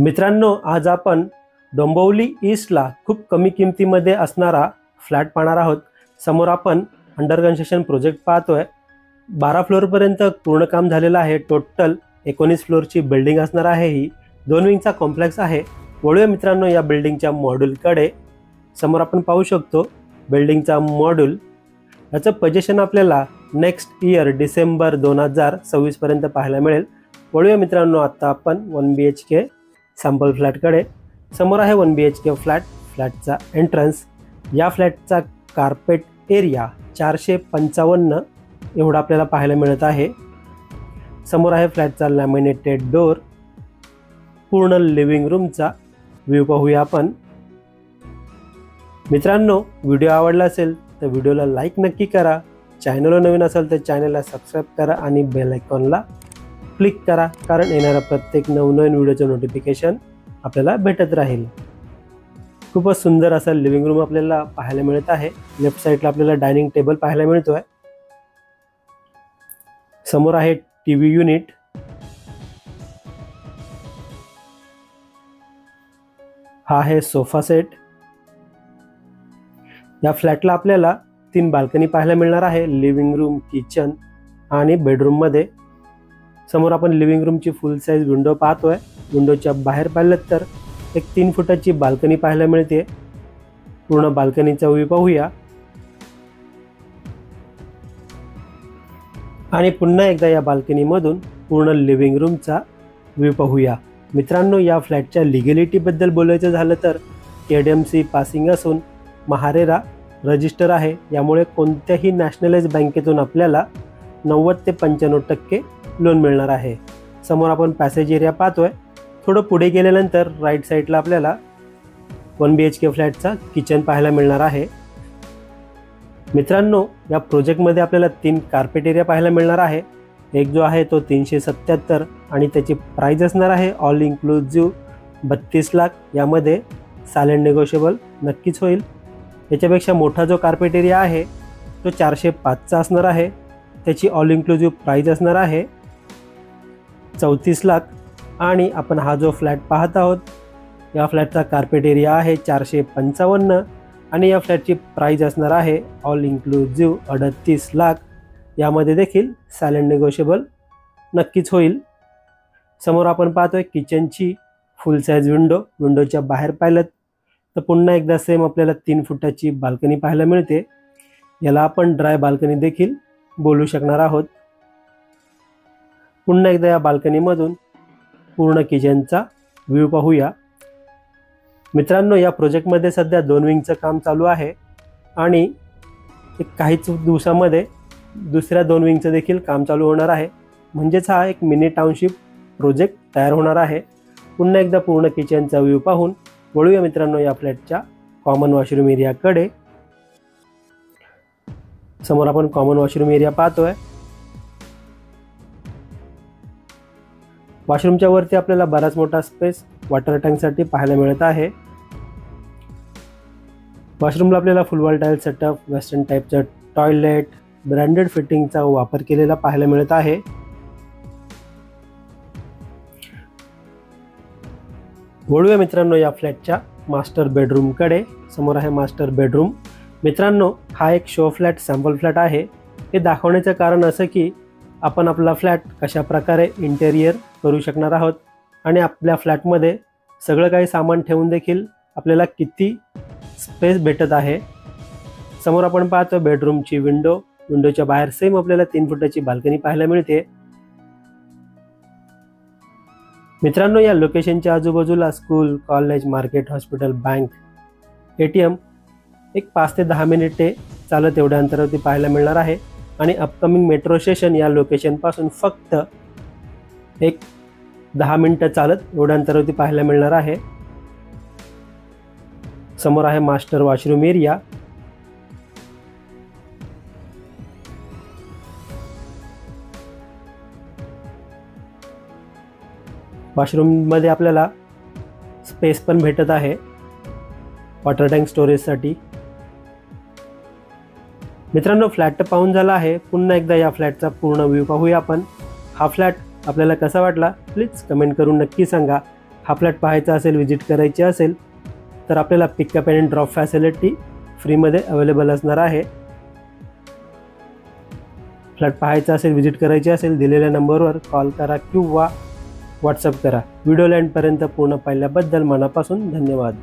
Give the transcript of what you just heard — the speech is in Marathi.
मित्रांनो, आज आपण डोंबिवली ईस्टला खूप कमी किमतीमध्ये असणारा फ्लॅट पाहणार आहोत। समोर आपण अंडर कन्स्ट्रक्शन प्रोजेक्ट पाहतोय। 12 फ्लोअरपर्यंत पूर्ण काम झालेलं आहे। टोटल 19 फ्लोअरची बिल्डिंग असणार आहे। ही 2 विंगचा कॉम्प्लेक्स आहे। वळूया मित्रांनो या बिल्डिंगच्या मॉड्यूलकडे। समोर आपण पाहू शकतो बिल्डिंगचा मॉड्यूल। याचं पोझिशन आपल्याला नेक्स्ट इयर डिसेंबर 2026 पर्यंत पाहायला मिळेल। वळूया मित्रांनो आता आपण 1 BHK सॅम्पल फ्लॅटकडे। समोर आहे 1 BHK फ्लॅट। फ्लॅटचा एंट्रन्स, या फ्लॅटचा कार्पेट एरिया 455 एवढा आपल्याला पाहायला मिळत आहे। समोर आहे फ्लॅटचा लॅमिनेटेड डोर। पूर्ण लिव्हिंग रूमचा व्ह्यू पाहूया आपण। मित्रांनो, व्हिडिओ आवडला असेल तर व्हिडिओला लाईक नक्की करा। चॅनलवर नवीन असेल तर चॅनलला सबस्क्राइब करा आणि बेल आयकॉनला क्लिक करा, कारण येणाऱ्या प्रत्येक नवनवीन व्हिडिओचे नोटिफिकेशन आपल्याला भेटत राहील। खूपच सुंदर असा लिव्हिंग रूम आपल्याला पाहायला मिळत आहे। लेफ्ट साइडला आपल्याला डायनिंग टेबल पाहायला मिळतोय। समोर आहे टीव्ही युनिट। हा आहे सोफा सेट। या फ्लॅटला आपल्याला 3 बाल्कनी पाहायला मिळणार आहे। लिव्हिंग रूम, किचन आणि बेडरूम मध्ये। समोर आपण लिव्हिंग रूमची फुल साइज विंडो पाहतोय। विंडोच्या बाहेर पाहिलं तर एक 3 फुटाची बाल्कनी पाहायला मिळते। पूर्ण बाल्कनीचा व्ह्यू पाहूया आणि पुन्हा एकदा या बाल्कनी मधून पूर्ण लिव्हिंग रूमचा व्ह्यू पाहूया। मित्रांनो, या फ्लॅटच्या लिगॅलिटी बद्दल बोलायचं झालं तर KDMC पासिंग असून महारेरा रजिस्टर आहे। यामुळे कोणत्याही नॅशनलाइज बँकेतून आपल्याला 90 ते 95% लोन मिळणार आहे। समोर आपण पॅसेज एरिया पाहतोय। थोडं पुढे गेल्यानंतर राईट साइडला आपल्याला 1 BHK फ्लॅटचा किचन पाहायला मिळणार आहे। मित्रांनो, या प्रोजेक्टमध्ये आपल्याला 3 कार्पेट एरिया पाहायला मिळणार आहे। एक जो आहे तो 377 आणि त्याची प्राइस असणार आहे ऑल इन्क्लुझिव्ह 32 लाख। यामध्ये सायलेंट नेगोशिएबल नक्कीच होईल। याच्यापेक्षा मोठा जो कार्पेट एरिया आहे तो 405चा असणार आहे। त्याची ऑल इन्क्लुझिव्ह प्राइस असणार आहे 34 लाख। आणि आपण हा जो फ्लॅट पाहत आहोत, या फ्लॅटचा कार्पेट एरिया आहे 455 आणि या फ्लॅटची प्राइस असणार आहे ऑल इन्क्लुझिव्ह 38 लाख। यामध्ये देखील सायलेंट नेगोशिएबल नक्कीच होईल। समोर आपण पाहतोय किचनची फुल साइज विंडो। विंडोच्या बाहेर पाहिलं तर पुन्हा एकदा सेम आपल्याला 3 फुटाची बाल्कनी पाहायला मिळते। याला आपण ड्राय बाल्कनी देखील बोलू शकणार आहोत। पुन्हा एकदा या बाल्कनी मधून पूर्ण किचनचा व्ह्यू पाहूया। मित्रांनो, या प्रोजेक्टमध्ये सध्या 2 विंगचं काम चालू आहे आणि काहीच दिवसामध्ये दुसऱ्या 2 विंगचं देखील काम चालू होणार आहे। म्हणजेच हा एक मिनी टाउनशिप प्रोजेक्ट तयार होणार आहे। पुन्हा एकदा पूर्ण किचनचा व्ह्यू पाहून वळूया मित्रांनो या फ्लॅटच्या कॉमन वॉशरूम एरियाकडे। समोर आपण कॉमन वॉशरूम एरिया पाहतोय। वॉशरूमच्या वरती आपल्याला बराच मोठा स्पेस वॉटर टँकसाठी पाहायला मिळत आहे। वॉशरूमला आपल्याला फुल वॉल टाईल सेटअप, वेस्टर्न टाईपचा टॉयलेट, ब्रँडेड फिटिंगचा वापर केलेला पाहायला मिळत आहे। वळूया मित्रांनो या फ्लॅटच्या मास्टर बेडरूमकडे। समोर आहे मास्टर बेडरूम। मित्रांनो, हा एक शो फ्लॅट सॅम्पल फ्लॅट आहे। हे दाखवण्याचं कारण असं की आपण आपला फ्लॅट कशा प्रकारे इंटेरियर करू शकणार आहोत आणि आपल्या फ्लॅटमध्ये सगळं काही सामान ठेवून देखील आपल्याला किती स्पेस भेटत आहे। समोर आपण पाहतो बेडरूमची विंडो। विंडोच्या बाहेर सेम आपल्याला 3 फुटाची बाल्कनी पाहायला मिळते। मित्रांनो, या लोकेशनच्या आजूबाजूला school, college, market, hospital, bank, ATM एक 5 ते 10 मिनिटे चालत एवढ्या अंतरावरती पाहायला मिळणार आहे। आणि अपकमिंग मेट्रो स्टेशन या लोकेशन पासून फक्त एक 10 मिनिटं चालत एवढ्या अंतरावरती पाहायला मिळणार आहे। समोर आहे मास्टर वॉशरूम एरिया। वॉशरूम मध्ये आपल्याला स्पेस पण भेटत आहे वॉटर टँक स्टोरेजसाठी। मित्रांनो, फ्लॅट पाहून झाला आहे। पुन्हा एकदा या फ्लॅटचा पूर्ण व्ह्यू पाहूया आपण। हा फ्लॅट आपल्याला कसा वाटला प्लीज कमेंट करून नक्की सांगा हा फ्लॅट पाहायचा असेल, व्हिजिट करायची असेल तर आपल्याला पिकअप अँड ड्रॉप फॅसिलिटी फ्रीमध्ये अवेलेबल असणार आहे. फ्लॅट पाहायचा असेल, व्हिजिट करायची असेल, दिलेल्या नंबरवर कॉल करा किंवा व्हॉट्सअप करा. व्हिडिओ एंडपर्यंत पूर्ण पाहिल्याबद्दल मनापासून धन्यवाद.